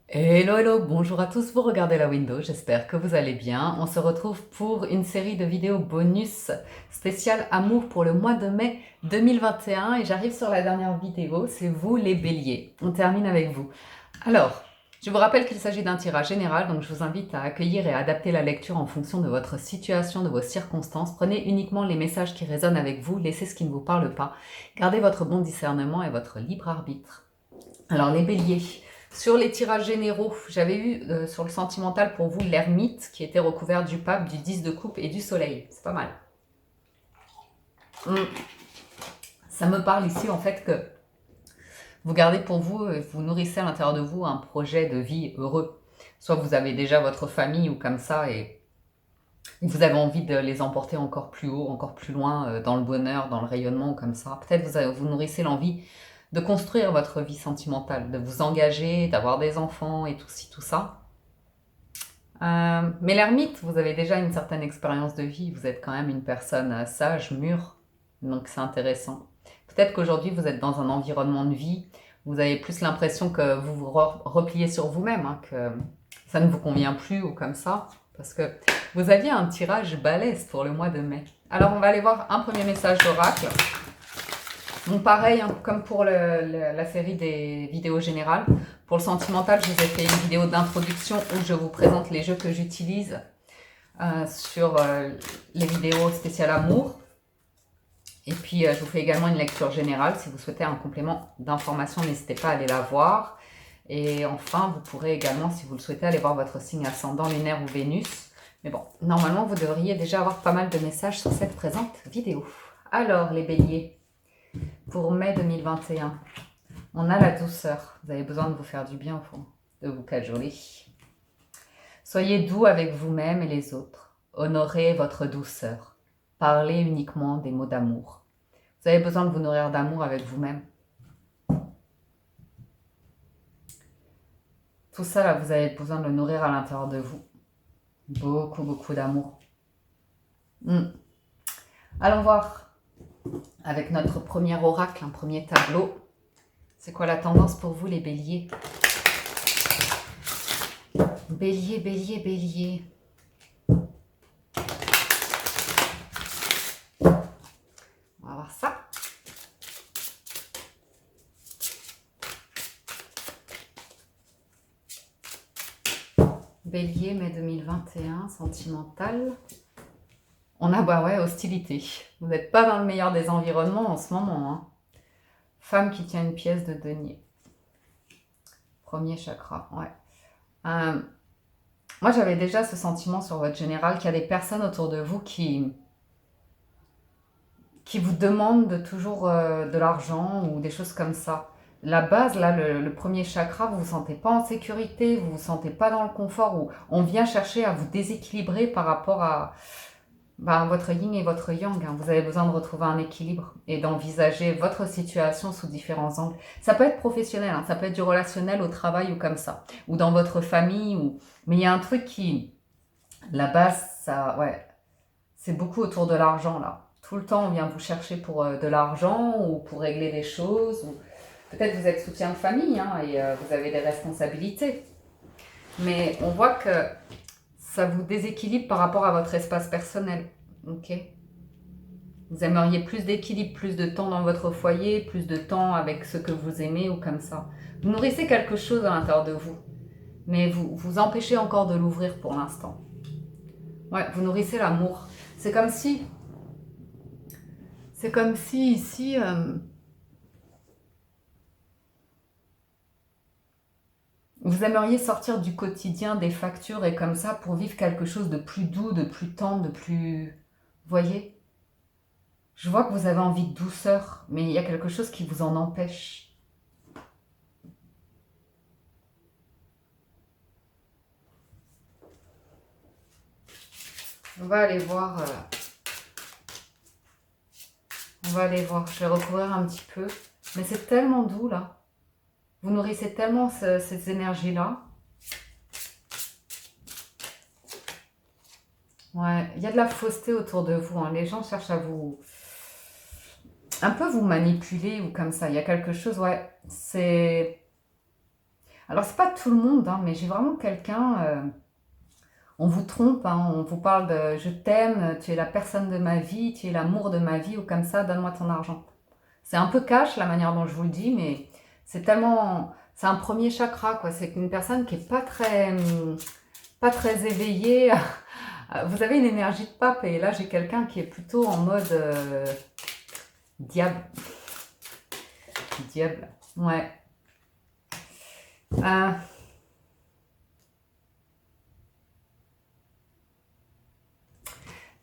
Hello, hello, bonjour à tous, vous regardez la window, j'espère que vous allez bien. On se retrouve pour une série de vidéos bonus spéciale amour pour le mois de mai 2021 et j'arrive sur la dernière vidéo, c'est vous les béliers. On termine avec vous. Alors, je vous rappelle qu'il s'agit d'un tirage général, donc je vous invite à accueillir et à adapter la lecture en fonction de votre situation, de vos circonstances. Prenez uniquement les messages qui résonnent avec vous, laissez ce qui ne vous parle pas. Gardez votre bon discernement et votre libre arbitre. Alors les béliers, sur les tirages généraux, j'avais eu sur le sentimental pour vous l'ermite qui était recouvert du pape, du 10 de coupe et du soleil. C'est pas mal. Ça me parle ici en fait que vous gardez pour vous, vous nourrissez à l'intérieur de vous un projet de vie heureux. Soit vous avez déjà votre famille ou comme ça et vous avez envie de les emporter encore plus haut, encore plus loin dans le bonheur, dans le rayonnement ou comme ça. Peut-être vous nourrissez l'envie de construire votre vie sentimentale, de vous engager, d'avoir des enfants et tout ci, tout ça. Mais l'ermite, vous avez déjà une certaine expérience de vie, vous êtes quand même une personne sage, mûre, donc c'est intéressant. Peut-être qu'aujourd'hui vous êtes dans un environnement de vie, vous avez plus l'impression que vous vous repliez sur vous-même, hein, que ça ne vous convient plus ou comme ça, parce que vous aviez un tirage balèze pour le mois de mai. Alors on va aller voir un premier message d'oracle. Donc pareil, hein, comme pour la série des vidéos générales, pour le sentimental, je vous ai fait une vidéo d'introduction où je vous présente les jeux que j'utilise sur les vidéos spéciales amour. Et puis je vous fais également une lecture générale. Si vous souhaitez un complément d'information, n'hésitez pas à aller la voir. Et enfin, vous pourrez également, si vous le souhaitez, aller voir votre signe ascendant, lunaire ou Vénus. Mais bon, normalement, vous devriez déjà avoir pas mal de messages sur cette présente vidéo. Alors, les béliers, pour mai 2021, on a la douceur. Vous avez besoin de vous faire du bien au fond, de vous cajoler. Soyez doux avec vous-même et les autres. Honorez votre douceur. Parlez uniquement des mots d'amour. Vous avez besoin de vous nourrir d'amour avec vous-même. Tout ça, là, vous avez besoin de le nourrir à l'intérieur de vous. Beaucoup, beaucoup d'amour. Allons voir avec notre premier oracle, un premier tableau. C'est quoi la tendance pour vous, les béliers? Bélier, bélier, bélier. On va voir ça. Bélier, mai 2021, sentimental. On a, bah ouais, hostilité. Vous n'êtes pas dans le meilleur des environnements en ce moment. Hein. Femme qui tient une pièce de denier. Premier chakra, ouais. Moi, j'avais déjà ce sentiment sur votre général qu'il y a des personnes autour de vous qui vous demandent toujours de l'argent ou des choses comme ça. La base, là, le premier chakra, vous vous sentez pas en sécurité, vous vous sentez pas dans le confort, ou on vient chercher à vous déséquilibrer par rapport à votre yin et votre yang. Hein. Vous avez besoin de retrouver un équilibre et d'envisager votre situation sous différents angles. Ça peut être professionnel, hein, ça peut être du relationnel au travail ou comme ça, ou dans votre famille, mais il y a un truc qui, la base, ça, ouais, c'est beaucoup autour de l'argent là. Tout le temps, on vient vous chercher pour de l'argent ou pour régler des choses. Ou... Peut-être vous êtes soutien de famille hein, et vous avez des responsabilités. Mais on voit que ça vous déséquilibre par rapport à votre espace personnel. Ok. Vous aimeriez plus d'équilibre, plus de temps dans votre foyer, plus de temps avec ceux que vous aimez ou comme ça. Vous nourrissez quelque chose à l'intérieur de vous, mais vous vous empêchez encore de l'ouvrir pour l'instant. Ouais, vous nourrissez l'amour. C'est comme si ici, vous aimeriez sortir du quotidien, des factures et comme ça pour vivre quelque chose de plus doux, de plus tendre, de plus... Vous voyez? Je vois que vous avez envie de douceur, mais il y a quelque chose qui vous en empêche. On va aller voir... On va aller voir. Je vais recouvrir un petit peu. Mais c'est tellement doux, là. Vous nourrissez tellement ces énergies-là. Ouais, il y a de la fausseté autour de vous. Hein. Les gens cherchent à vous... un peu vous manipuler ou comme ça. Il y a quelque chose, ouais, c'est... Alors, c'est pas tout le monde, hein, mais j'ai vraiment quelqu'un... on vous trompe, hein, on vous parle de «je t'aime, tu es la personne de ma vie, tu es l'amour de ma vie» ou comme ça, «donne-moi ton argent». C'est un peu cash la manière dont je vous le dis, mais c'est tellement... C'est un premier chakra, quoi. C'est une personne qui est pas très éveillée. Vous avez une énergie de pape et là, j'ai quelqu'un qui est plutôt en mode diable. Diable, ouais. Euh,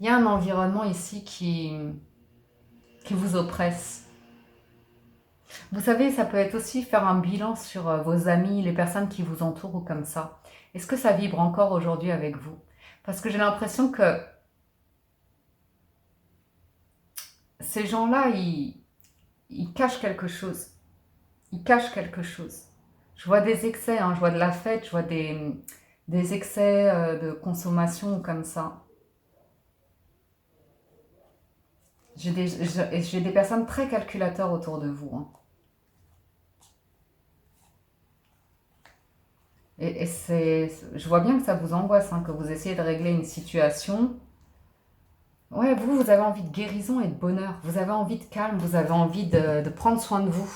Il y a un environnement ici qui vous oppresse. Vous savez, ça peut être aussi faire un bilan sur vos amis, les personnes qui vous entourent ou comme ça. Est-ce que ça vibre encore aujourd'hui avec vous? Parce que j'ai l'impression que ces gens-là, ils cachent quelque chose. Ils cachent quelque chose. Je vois des excès, hein, je vois de la fête, je vois des excès de consommation ou comme ça. J'ai des personnes très calculateurs autour de vous, hein. Je vois bien que ça vous angoisse, hein, que vous essayez de régler une situation. Ouais, vous avez envie de guérison et de bonheur. Vous avez envie de calme, vous avez envie de prendre soin de vous.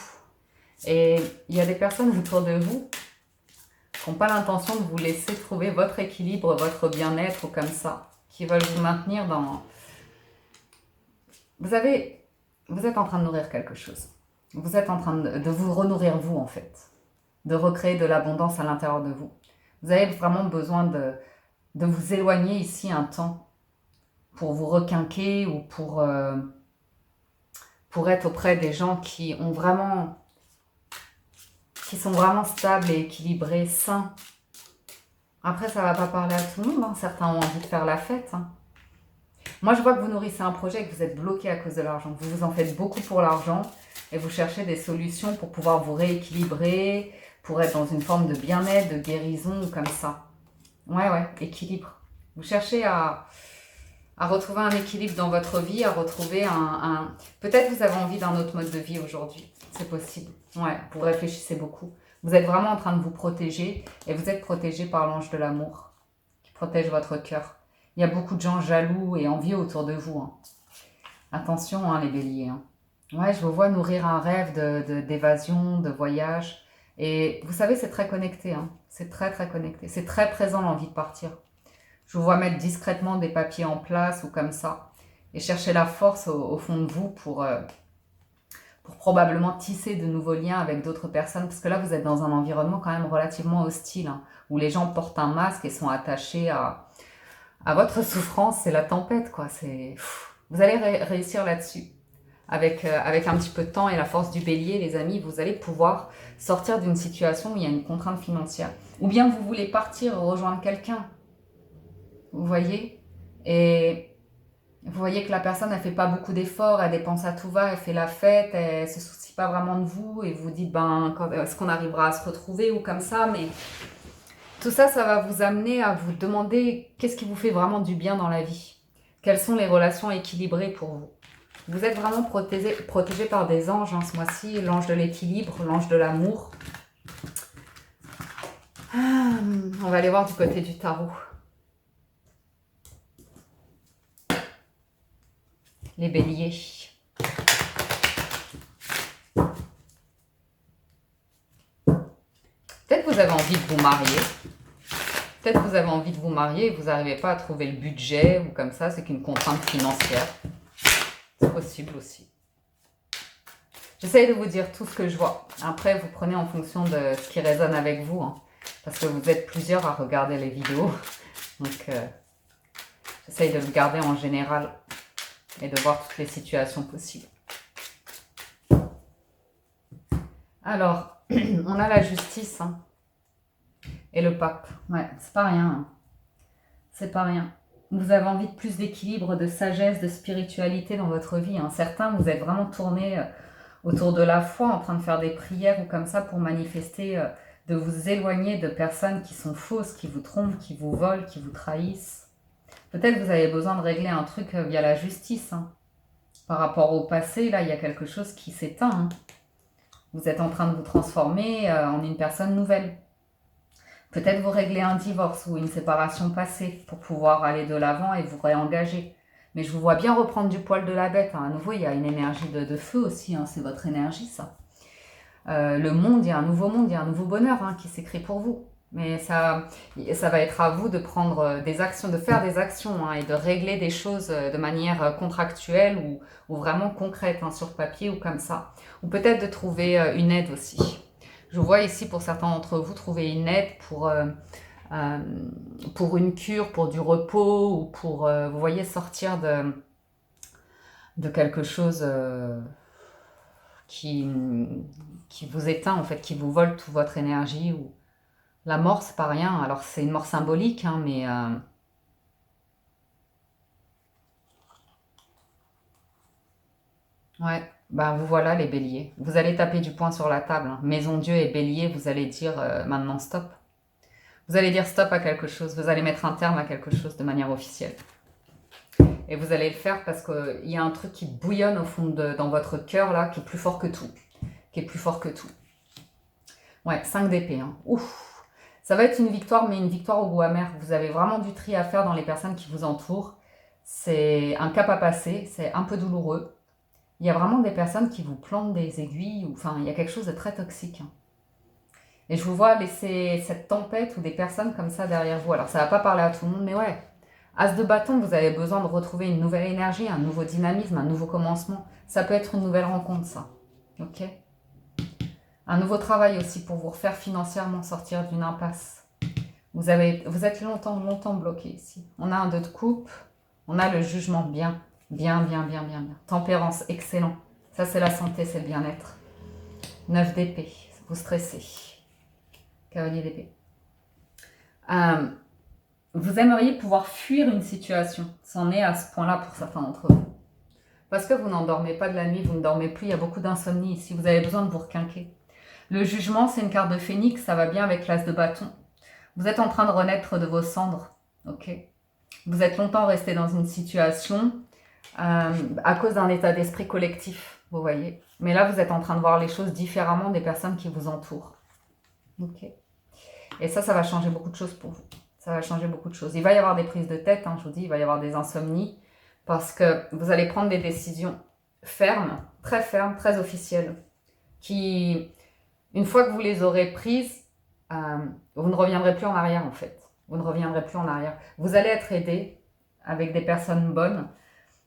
Et il y a des personnes autour de vous qui n'ont pas l'intention de vous laisser trouver votre équilibre, votre bien-être ou comme ça, qui veulent vous maintenir dans... Vous êtes en train de nourrir quelque chose. Vous êtes en train de vous renourrir vous, en fait. De recréer de l'abondance à l'intérieur de vous. Vous avez vraiment besoin de vous éloigner ici un temps pour vous requinquer ou pour être auprès des gens qui sont vraiment stables et équilibrés, sains. Après, ça va pas parler à tout le monde, hein. Certains ont envie de faire la fête, hein. Moi, je vois que vous nourrissez un projet et que vous êtes bloqué à cause de l'argent. Vous vous en faites beaucoup pour l'argent et vous cherchez des solutions pour pouvoir vous rééquilibrer, pour être dans une forme de bien-être, de guérison ou comme ça. Ouais, équilibre. Vous cherchez à retrouver un équilibre dans votre vie, à retrouver Peut-être vous avez envie d'un autre mode de vie aujourd'hui. C'est possible. Ouais, vous réfléchissez beaucoup. Vous êtes vraiment en train de vous protéger et vous êtes protégé par l'ange de l'amour qui protège votre cœur. Il y a beaucoup de gens jaloux et envieux autour de vous, hein. Attention, hein, les béliers, hein. Ouais, je vous vois nourrir un rêve d'évasion, de voyage. Et vous savez, c'est très connecté, hein. C'est très, très connecté. C'est très présent, l'envie de partir. Je vous vois mettre discrètement des papiers en place ou comme ça. Et chercher la force au fond de vous pour probablement tisser de nouveaux liens avec d'autres personnes. Parce que là, vous êtes dans un environnement quand même relativement hostile, hein, où les gens portent un masque et sont attachés à votre souffrance. C'est la tempête, quoi. Vous allez réussir là-dessus. Avec un petit peu de temps et la force du bélier, les amis, vous allez pouvoir sortir d'une situation où il y a une contrainte financière. Ou bien vous voulez partir rejoindre quelqu'un. Vous voyez? Et vous voyez que la personne, elle fait pas beaucoup d'efforts, elle dépense à tout va, elle fait la fête, elle se soucie pas vraiment de vous et vous dites, est-ce qu'on arrivera à se retrouver ou comme ça, mais tout ça, ça va vous amener à vous demander qu'est-ce qui vous fait vraiment du bien dans la vie. Quelles sont les relations équilibrées pour vous. Vous êtes vraiment protégé par des anges, hein, ce mois-ci, l'ange de l'équilibre, l'ange de l'amour. On va aller voir du côté du tarot. Les béliers. Peut-être que vous avez envie de vous marier. Peut-être que vous avez envie de vous marier et vous n'arrivez pas à trouver le budget ou comme ça, c'est qu'une contrainte financière. C'est possible aussi. J'essaye de vous dire tout ce que je vois. Après, vous prenez en fonction de ce qui résonne avec vous, hein, parce que vous êtes plusieurs à regarder les vidéos. Donc, j'essaye de le garder en général et de voir toutes les situations possibles. Alors, on a la justice, hein, et le pape. Ouais, c'est pas rien, hein. C'est pas rien. Vous avez envie de plus d'équilibre, de sagesse, de spiritualité dans votre vie, hein. Certains, vous êtes vraiment tournés autour de la foi, en train de faire des prières ou comme ça pour manifester, de vous éloigner de personnes qui sont fausses, qui vous trompent, qui vous volent, qui vous trahissent. Peut-être que vous avez besoin de régler un truc via la justice, hein. Par rapport au passé, là, il y a quelque chose qui s'éteint, hein. Vous êtes en train de vous transformer en une personne nouvelle. Peut-être vous réglez un divorce ou une séparation passée pour pouvoir aller de l'avant et vous réengager. Mais je vous vois bien reprendre du poil de la bête. Hein. À nouveau, il y a une énergie de feu aussi. Hein. C'est votre énergie, ça. Le monde, il y a un nouveau monde, il y a un nouveau bonheur hein, qui s'écrit pour vous. Mais ça va être à vous de prendre des actions, de faire des actions hein, et de régler des choses de manière contractuelle ou vraiment concrète hein, sur papier ou comme ça. Ou peut-être de trouver une aide aussi. Je vois ici pour certains d'entre vous trouver une aide pour une cure, pour du repos ou pour, vous voyez, sortir de quelque chose qui vous éteint en fait, qui vous vole toute votre énergie. Ou la mort, c'est pas rien. Alors c'est une mort symbolique, hein, mais ouais. Ben vous voilà les béliers. Vous allez taper du poing sur la table. Hein. Maison Dieu et bélier, vous allez dire maintenant stop. Vous allez dire stop à quelque chose. Vous allez mettre un terme à quelque chose de manière officielle. Et vous allez le faire parce qu'il y a un truc qui bouillonne au fond dans votre cœur là, qui est plus fort que tout. Qui est plus fort que tout. Ouais, 5 d'épée. Hein. Ouf. Ça va être une victoire, mais une victoire au goût amer. Vous avez vraiment du tri à faire dans les personnes qui vous entourent. C'est un cap à passer, c'est un peu douloureux. Il y a vraiment des personnes qui vous plantent des aiguilles, enfin, il y a quelque chose de très toxique. Hein. Et je vous vois laisser cette tempête ou des personnes comme ça derrière vous. Alors, ça va pas parler à tout le monde, mais ouais. As de bâton, vous avez besoin de retrouver une nouvelle énergie, un nouveau dynamisme, un nouveau commencement. Ça peut être une nouvelle rencontre, ça. Ok ? Un nouveau travail aussi pour vous refaire financièrement sortir d'une impasse. Vous êtes longtemps bloqué ici. On a un 2 de coupe, on a le jugement bien. Bien. Tempérance, excellent. Ça, c'est la santé, c'est le bien-être. 9 d'épée, vous stressez. Cavalier d'épée. Vous aimeriez pouvoir fuir une situation. C'en est à ce point-là pour certains d'entre vous. Parce que vous n'endormez pas de la nuit, vous ne dormez plus, il y a beaucoup d'insomnie ici, vous avez besoin de vous requinquer. Le jugement, c'est une carte de phénix, ça va bien avec l'as de bâton. Vous êtes en train de renaître de vos cendres, ok ? Vous êtes longtemps resté dans une situation à cause d'un état d'esprit collectif, vous voyez. Mais là, vous êtes en train de voir les choses différemment des personnes qui vous entourent. Ok. Et ça va changer beaucoup de choses pour vous. Ça va changer beaucoup de choses. Il va y avoir des prises de tête, hein, je vous dis, il va y avoir des insomnies, parce que vous allez prendre des décisions fermes, très officielles, qui, une fois que vous les aurez prises, vous ne reviendrez plus en arrière, en fait. Vous ne reviendrez plus en arrière. Vous allez être aidé avec des personnes bonnes,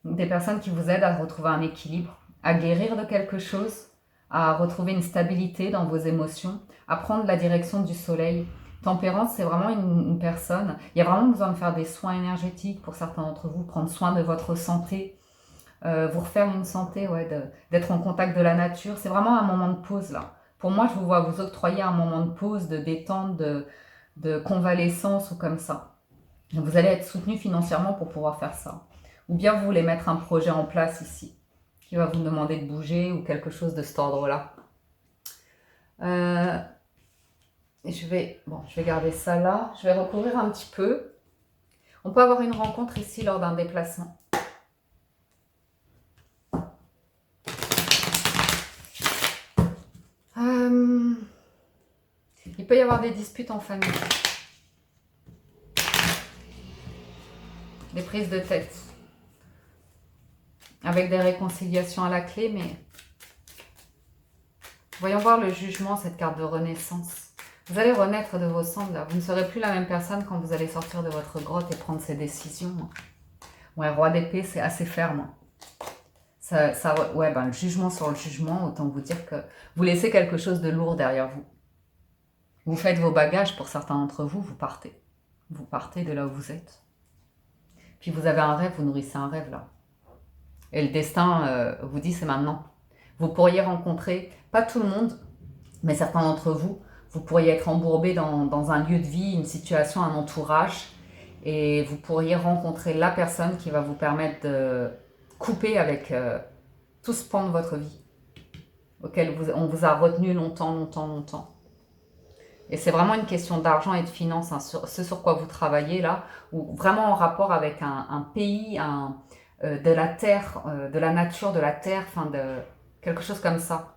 des personnes qui vous aident à retrouver un équilibre, à guérir de quelque chose, à retrouver une stabilité dans vos émotions, à prendre la direction du soleil. Tempérance, c'est vraiment une personne. Il y a vraiment besoin de faire des soins énergétiques pour certains d'entre vous, prendre soin de votre santé, vous refaire une santé, ouais, d'être en contact de la nature. C'est vraiment un moment de pause là. Pour moi, je vous vois vous octroyer un moment de pause, de détente, de convalescence ou comme ça. Vous allez être soutenu financièrement pour pouvoir faire ça. Ou bien vous voulez mettre un projet en place ici, qui va vous demander de bouger ou quelque chose de cet ordre-là. Je vais garder ça là. Je vais recouvrir un petit peu. On peut avoir une rencontre ici lors d'un déplacement. Il peut y avoir des disputes en famille. Des prises de tête. Avec des réconciliations à la clé, mais voyons voir le jugement, cette carte de renaissance. Vous allez renaître de vos cendres là. Vous ne serez plus la même personne quand vous allez sortir de votre grotte et prendre ces décisions. Ouais, roi d'épée, c'est assez ferme. Le jugement sur le jugement, autant vous dire que vous laissez quelque chose de lourd derrière vous. Vous faites vos bagages, pour certains d'entre vous, vous partez. Vous partez de là où vous êtes. Puis vous avez un rêve, vous nourrissez un rêve là. Et le destin vous dit c'est maintenant. Vous pourriez rencontrer, pas tout le monde, mais certains d'entre vous, vous pourriez être embourbé dans un lieu de vie, une situation, un entourage, et vous pourriez rencontrer la personne qui va vous permettre de couper avec tout ce pan de votre vie, auquel on vous a retenu longtemps. Et c'est vraiment une question d'argent et de finances, hein, ce sur quoi vous travaillez là, ou vraiment en rapport avec un pays, de la terre, de la nature, de la terre, de quelque chose comme ça.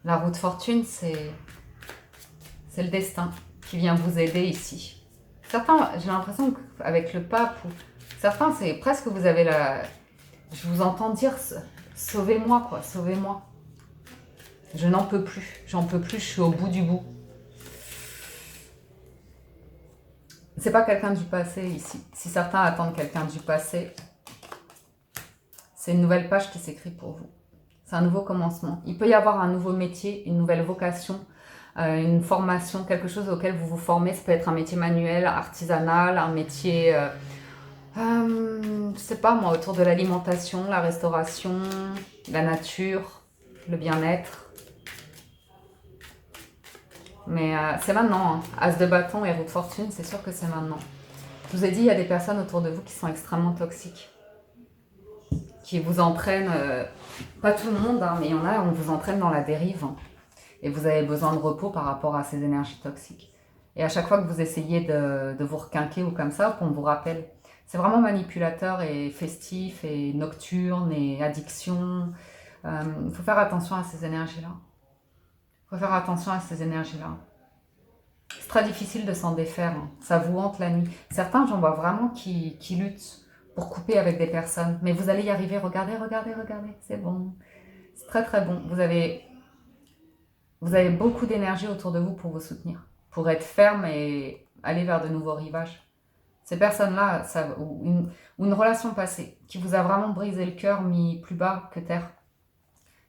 La roue de fortune, c'est C'est le destin qui vient vous aider ici. Certains, j'ai l'impression qu'avec le pape, certains, c'est presque vous avez la... Je vous entends dire, sauvez-moi quoi, sauvez-moi. Je n'en peux plus, je suis au bout du bout. C'est pas quelqu'un du passé ici. Si certains attendent quelqu'un du passé, c'est une nouvelle page qui s'écrit pour vous. C'est un nouveau commencement. Il peut y avoir un nouveau métier, une nouvelle vocation, une formation, quelque chose auquel vous vous formez. Ça peut être un métier manuel, artisanal, un métier, je sais pas moi, autour de l'alimentation, la restauration, la nature, le bien-être. Mais c'est maintenant, hein. As de bâton et roue de fortune, c'est sûr que c'est maintenant. Je vous ai dit, il y a des personnes autour de vous qui sont extrêmement toxiques. Qui vous entraînent, pas tout le monde, hein, mais il y en a, on vous entraîne dans la dérive. Hein. Et vous avez besoin de repos par rapport à ces énergies toxiques. Et à chaque fois que vous essayez de vous requinquer ou comme ça, on vous rappelle. C'est vraiment manipulateur et festif et nocturne et addiction. Il faut faire attention à ces énergies-là. Il faut faire attention à ces énergies-là. C'est très difficile de s'en défaire. Hein. Ça vous hante la nuit. Certains, j'en vois vraiment qui luttent pour couper avec des personnes. Mais vous allez y arriver. Regardez, regardez, regardez. C'est bon. C'est très, très bon. Vous avez beaucoup d'énergie autour de vous pour vous soutenir. Pour être ferme et aller vers de nouveaux rivages. Ces personnes-là, ou une relation passée qui vous a vraiment brisé le cœur, mis plus bas que terre.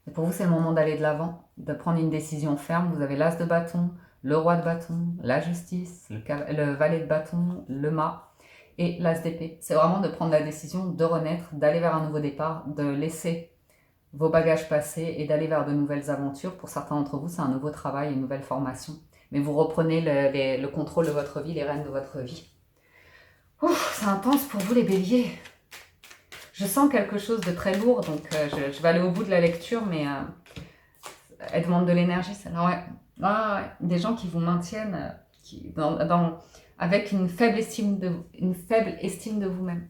Et pour vous, c'est le moment d'aller de l'avant, de prendre une décision ferme. Vous avez l'as de bâton, le roi de bâton, la justice, le valet de bâton, le mât et l'as d'épée. C'est vraiment de prendre la décision de renaître, d'aller vers un nouveau départ, de laisser vos bagages passés et d'aller vers de nouvelles aventures. Pour certains d'entre vous, c'est un nouveau travail, une nouvelle formation. Mais vous reprenez le contrôle de votre vie, les rênes de votre vie. Ouf, c'est intense pour vous les béliers. Je sens quelque chose de très lourd, donc je vais aller au bout de la lecture, mais elle demande de l'énergie, celle-là. Ouais. Ah, ouais. Des gens qui vous maintiennent avec une faible estime de vous-même.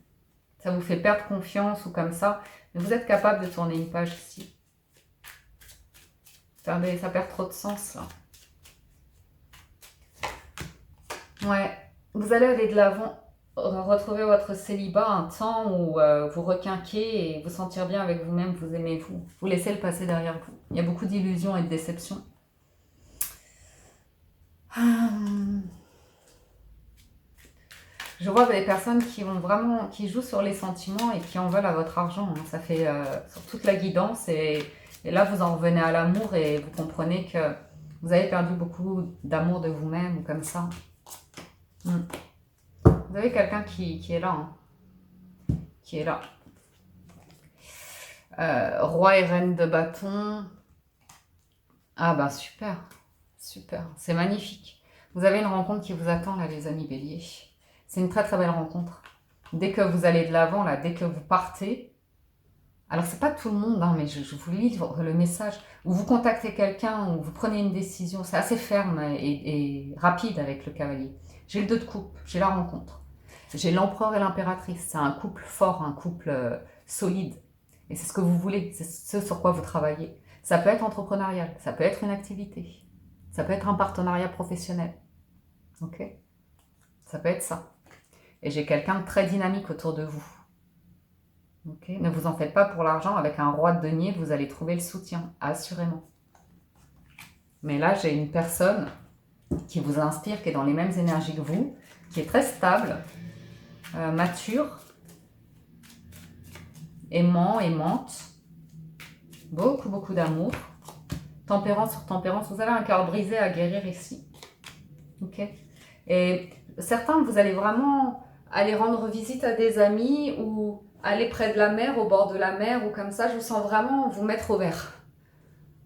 Ça vous fait perdre confiance ou comme ça, mais vous êtes capable de tourner une page ici. Ça perd trop de sens, là. Ouais, vous allez aller de l'avant. Retrouver votre célibat, un temps où vous requinquez et vous sentir bien avec vous-même, vous aimez vous laissez le passé derrière vous. Il y a beaucoup d'illusions et de déceptions. Je vois des personnes qui jouent sur les sentiments et qui en veulent à votre argent. Hein. Ça fait sur toute la guidance et là vous en revenez à l'amour et vous comprenez que vous avez perdu beaucoup d'amour de vous-même ou comme ça. Vous avez quelqu'un qui est là, hein. Qui est là. Roi et reine de bâton. Ah ben super, super, c'est magnifique. Vous avez une rencontre qui vous attend là les amis béliers. C'est une très très belle rencontre. Dès que vous allez de l'avant, là, dès que vous partez, alors c'est pas tout le monde, hein, mais je vous lis le message, où vous contactez quelqu'un, où vous prenez une décision, c'est assez ferme et rapide avec le cavalier. J'ai le 2 de coupe, j'ai la rencontre. J'ai l'empereur et l'impératrice, c'est un couple fort, un couple solide. Et c'est ce que vous voulez, c'est ce sur quoi vous travaillez. Ça peut être entrepreneurial, ça peut être une activité, ça peut être un partenariat professionnel. Ok ? Ça peut être ça. Et j'ai quelqu'un de très dynamique autour de vous. Ok ? Ne vous en faites pas pour l'argent, avec un roi de denier, vous allez trouver le soutien, assurément. Mais là, j'ai une personne qui vous inspire, qui est dans les mêmes énergies que vous, qui est très stable, mature, aimant, aimante, beaucoup, beaucoup d'amour, tempérance sur tempérance. Vous avez un cœur brisé à guérir ici. Ok ? Et certains, vous allez vraiment aller rendre visite à des amis ou aller près de la mer, au bord de la mer ou comme ça. Je vous sens vraiment vous mettre au vert.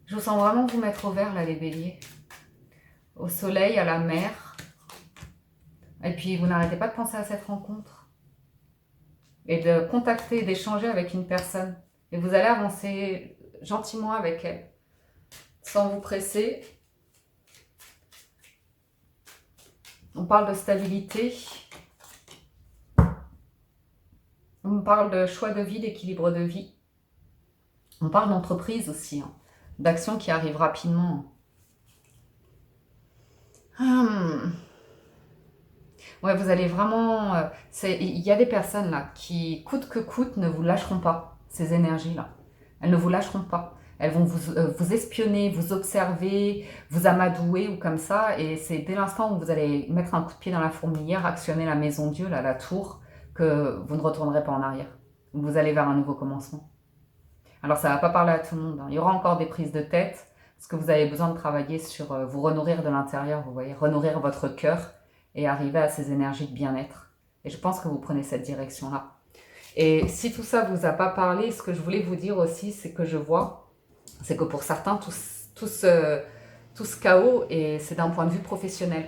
Je vous sens vraiment vous mettre au vert là, les béliers. Au soleil, à la mer. Et puis, vous n'arrêtez pas de penser à cette rencontre. Et de contacter, d'échanger avec une personne. Et vous allez avancer gentiment avec elle. Sans vous presser. On parle de stabilité. On parle de choix de vie, d'équilibre de vie. On parle d'entreprise aussi. Hein, d'action qui arrive rapidement. Hum. Ouais, vous allez vraiment... il y a des personnes là qui, coûte que coûte, ne vous lâcheront pas, ces énergies-là. Elles ne vous lâcheront pas. Elles vont vous espionner, vous observer, vous amadouer ou comme ça. Et c'est dès l'instant où vous allez mettre un coup de pied dans la fourmilière, actionner la maison Dieu, là, la tour, que vous ne retournerez pas en arrière. Vous allez vers un nouveau commencement. Alors ça ne va pas parler à tout le monde, hein. Il y aura encore des prises de tête, parce que vous avez besoin de travailler sur vous renourrir de l'intérieur, vous voyez, renourrir votre cœur et arriver à ces énergies de bien-être. Et je pense que vous prenez cette direction-là. Et si tout ça vous a pas parlé, ce que je voulais vous dire aussi, c'est que je vois, c'est que pour certains, tout ce chaos, c'est d'un point de vue professionnel.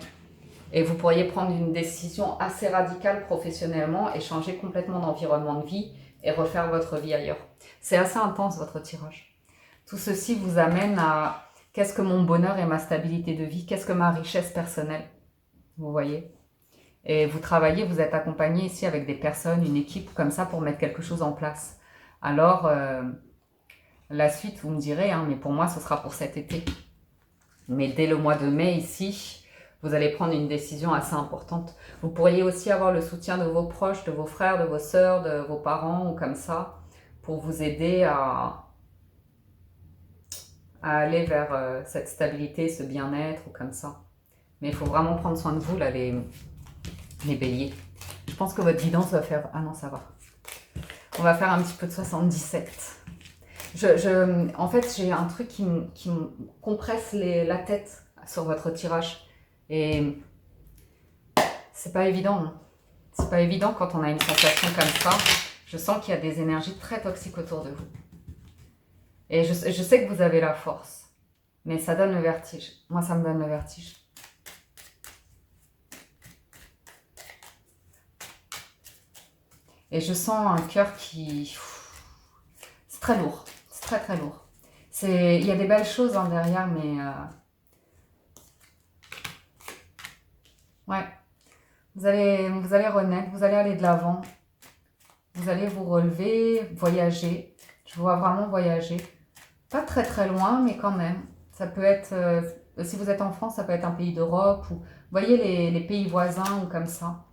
Et vous pourriez prendre une décision assez radicale professionnellement et changer complètement d'environnement de vie et refaire votre vie ailleurs. C'est assez intense votre tirage. Tout ceci vous amène à qu'est-ce que mon bonheur et ma stabilité de vie, qu'est-ce que ma richesse personnelle, vous voyez. Et vous travaillez, vous êtes accompagné ici avec des personnes, une équipe comme ça pour mettre quelque chose en place. Alors, la suite, vous me direz, hein, mais pour moi, ce sera pour cet été. Mais dès le mois de mai, ici, vous allez prendre une décision assez importante. Vous pourriez aussi avoir le soutien de vos proches, de vos frères, de vos sœurs, de vos parents ou comme ça, pour vous aider à aller vers cette stabilité, ce bien-être ou comme ça. Mais il faut vraiment prendre soin de vous, là, les béliers. Je pense que votre guidance va faire... Ah non, ça va. On va faire un petit peu de 77. En fait, j'ai un truc qui me compresse la tête sur votre tirage. Et c'est pas évident, hein. C'est pas évident quand on a une sensation comme ça. Je sens qu'il y a des énergies très toxiques autour de vous. Et je sais que vous avez la force. Mais ça donne le vertige. Moi, ça me donne le vertige. Et je sens un cœur qui... C'est très lourd. C'est très très lourd. Il y a des belles choses hein, derrière, mais... Ouais. Vous allez renaître, vous allez aller de l'avant. Vous allez vous relever, voyager. Je vous vois vraiment voyager. Pas très très loin, mais quand même. Ça peut être... si vous êtes en France, ça peut être un pays d'Europe. Ou, vous voyez les pays voisins ou comme ça.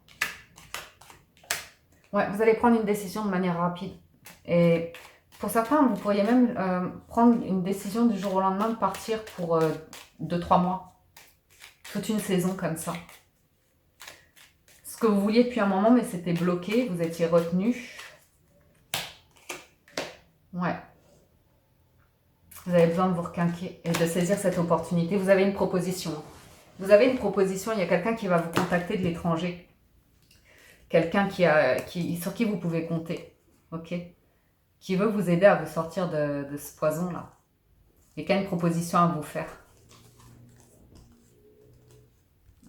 Ouais, vous allez prendre une décision de manière rapide. Et pour certains, vous pourriez même prendre une décision du jour au lendemain de partir pour 2-3 mois. Toute une saison comme ça. Ce que vous vouliez depuis un moment, mais c'était bloqué, vous étiez retenu. Ouais. Vous avez besoin de vous requinquer et de saisir cette opportunité. Vous avez une proposition. Vous avez une proposition, il y a quelqu'un qui va vous contacter de l'étranger. Quelqu'un sur qui vous pouvez compter. Ok ? Qui veut vous aider à vous sortir de ce poison-là. Et qui a une proposition à vous faire.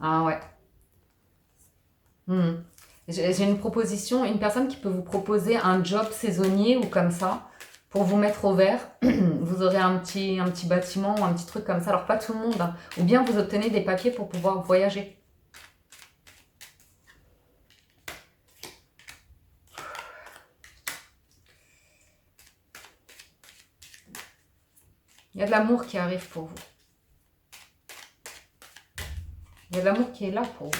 Ah ouais. J'ai une proposition, une personne qui peut vous proposer un job saisonnier ou comme ça, pour vous mettre au vert. Vous aurez un petit bâtiment ou un petit truc comme ça. Alors pas tout le monde, hein. Ou bien vous obtenez des papiers pour pouvoir voyager. Il y a de l'amour qui arrive pour vous. Il y a de l'amour qui est là pour vous.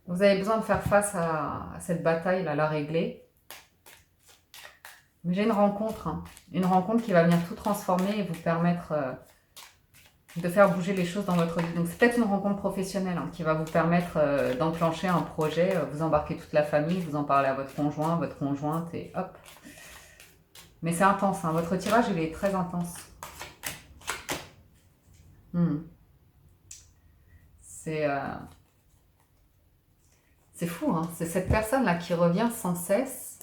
Vous avez besoin de faire face à cette bataille-là, la régler. Mais j'ai une rencontre, hein. Une rencontre qui va venir tout transformer et vous permettre de faire bouger les choses dans votre vie. Donc c'est peut-être une rencontre professionnelle hein, qui va vous permettre d'enclencher un projet, vous embarquez toute la famille, vous en parlez à votre conjoint, votre conjointe et hop. Mais c'est intense, hein. Votre tirage il est très intense. C'est fou, hein. C'est cette personne-là qui revient sans cesse.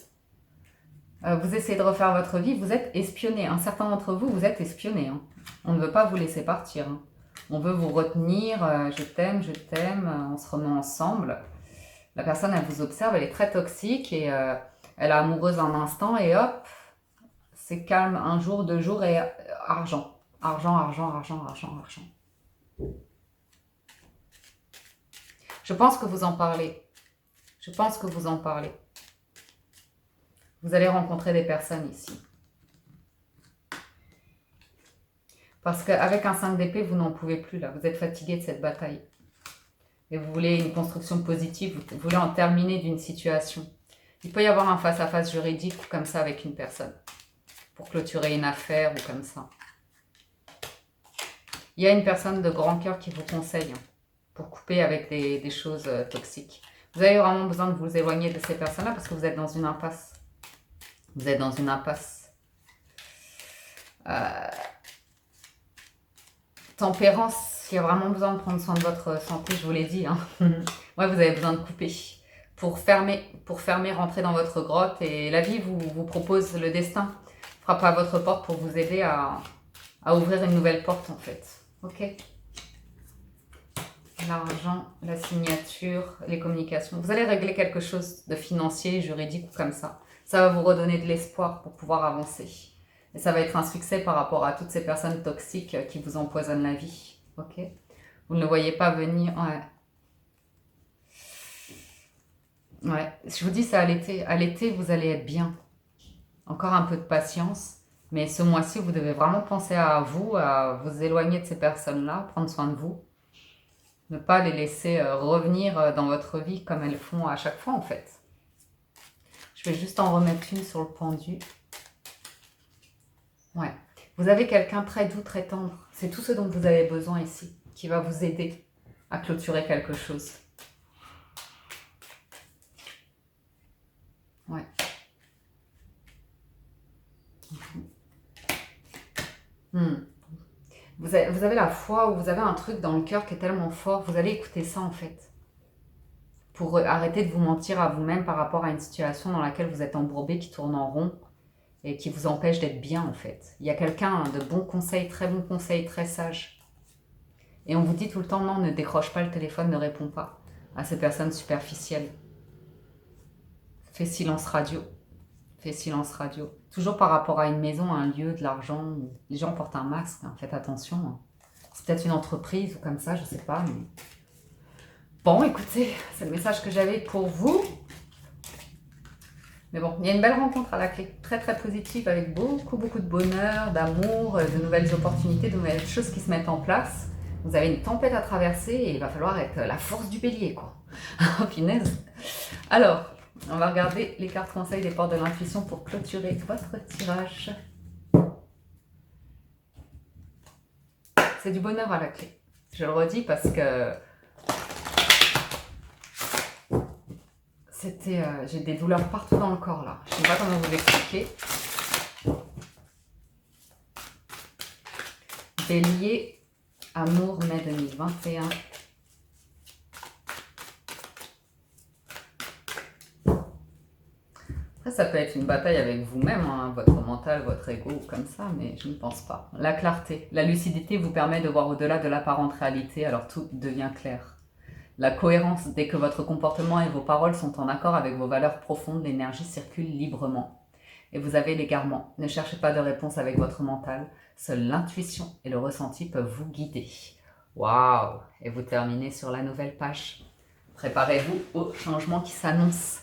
Vous essayez de refaire votre vie, vous êtes espionné. Un certain d'entre vous, vous êtes espionné. Hein. On ne veut pas vous laisser partir. Hein. On veut vous retenir, je t'aime, on se remet ensemble. La personne, elle vous observe, elle est très toxique et elle est amoureuse un instant et hop, c'est calme un jour, 2 jours et argent. Argent, argent, argent, argent, argent. Je pense que vous en parlez. Je pense que vous en parlez. Vous allez rencontrer des personnes ici. Parce qu'avec un 5 d'épée, vous n'en pouvez plus là. Vous êtes fatigué de cette bataille. Et vous voulez une construction positive, vous voulez en terminer d'une situation. Il peut y avoir un face-à-face juridique ou comme ça avec une personne. Pour clôturer une affaire ou comme ça. Il y a une personne de grand cœur qui vous conseille pour couper avec des choses toxiques. Vous avez vraiment besoin de vous éloigner de ces personnes-là parce que vous êtes dans une impasse. Vous êtes dans une impasse. Tempérance, il y a vraiment besoin de prendre soin de votre santé, je vous l'ai dit. Hein. Ouais, vous avez besoin de couper pour fermer, rentrer dans votre grotte. Et la vie vous propose, le destin frappe à votre porte pour vous aider à ouvrir une nouvelle porte en fait. Ok. L'argent, la signature, les communications. Vous allez régler quelque chose de financier, juridique ou comme ça. Ça va vous redonner de l'espoir pour pouvoir avancer. Et ça va être un succès par rapport à toutes ces personnes toxiques qui vous empoisonnent la vie. Ok. Vous ne le voyez pas venir. Ouais. Ouais. Je vous dis ça à l'été. À l'été, vous allez être bien. Encore un peu de patience. Mais ce mois-ci, vous devez vraiment penser à vous éloigner de ces personnes-là, prendre soin de vous. Ne pas les laisser revenir dans votre vie comme elles font à chaque fois en fait. Je vais juste en remettre une sur le pendu. Ouais. Vous avez quelqu'un très doux, très tendre. C'est tout ce dont vous avez besoin ici, qui va vous aider à clôturer quelque chose. Ouais. Vous avez la foi ou vous avez un truc dans le cœur qui est tellement fort, vous allez écouter ça en fait. Pour arrêter de vous mentir à vous-même par rapport à une situation dans laquelle vous êtes embourbé, qui tourne en rond et qui vous empêche d'être bien en fait. Il y a quelqu'un de bons conseils, très sage. Et on vous dit tout le temps, non, ne décroche pas le téléphone, ne réponds pas à ces personnes superficielles. Fais silence radio. Fais silence radio. Toujours par rapport à une maison, à un lieu, de l'argent. Les gens portent un masque, hein, faites attention. Hein. C'est peut-être une entreprise ou comme ça, je sais pas. Mais... Bon, écoutez, c'est le message que j'avais pour vous. Mais bon, il y a une belle rencontre à la clé, très positive, avec beaucoup de bonheur, d'amour, de nouvelles opportunités, de nouvelles choses qui se mettent en place. Vous avez une tempête à traverser et il va falloir être la force du bélier, quoi. Oh, punaise. Alors, on va regarder les cartes conseils des portes de l'intuition pour clôturer votre tirage. C'est du bonheur à la clé. Je le redis parce que j'ai des douleurs partout dans le corps là. Je ne sais pas comment vous l'expliquer. Bélier, amour, mai 2021. Après, ça peut être une bataille avec vous-même, hein, votre mental, votre ego, comme ça, mais je ne pense pas. La clarté, la lucidité vous permet de voir au-delà de l'apparente réalité, alors tout devient clair. La cohérence, dès que votre comportement et vos paroles sont en accord avec vos valeurs profondes, l'énergie circule librement. Et vous avez l'égarement. Ne cherchez pas de réponse avec votre mental. Seule l'intuition et le ressenti peuvent vous guider. Waouh! Et vous terminez sur la nouvelle page. Préparez-vous au changement qui s'annonce.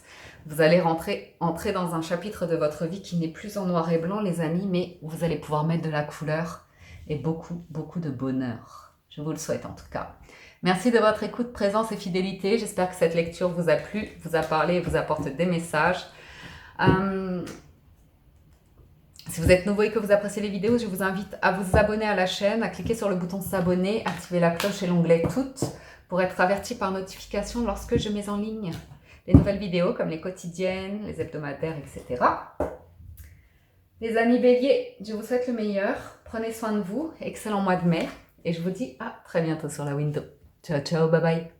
Vous allez entrer dans un chapitre de votre vie qui n'est plus en noir et blanc, les amis, mais vous allez pouvoir mettre de la couleur et beaucoup de bonheur. Je vous le souhaite en tout cas. Merci de votre écoute, présence et fidélité. J'espère que cette lecture vous a plu, vous a parlé et vous apporte des messages. Si vous êtes nouveau et que vous appréciez les vidéos, je vous invite à vous abonner à la chaîne, à cliquer sur le bouton s'abonner, activer la cloche et l'onglet toutes pour être averti par notification lorsque je mets en ligne les nouvelles vidéos comme les quotidiennes, les hebdomadaires, etc. Les amis béliers, je vous souhaite le meilleur. Prenez soin de vous. Excellent mois de mai. Et je vous dis à très bientôt sur la window. Ciao, ciao, bye bye.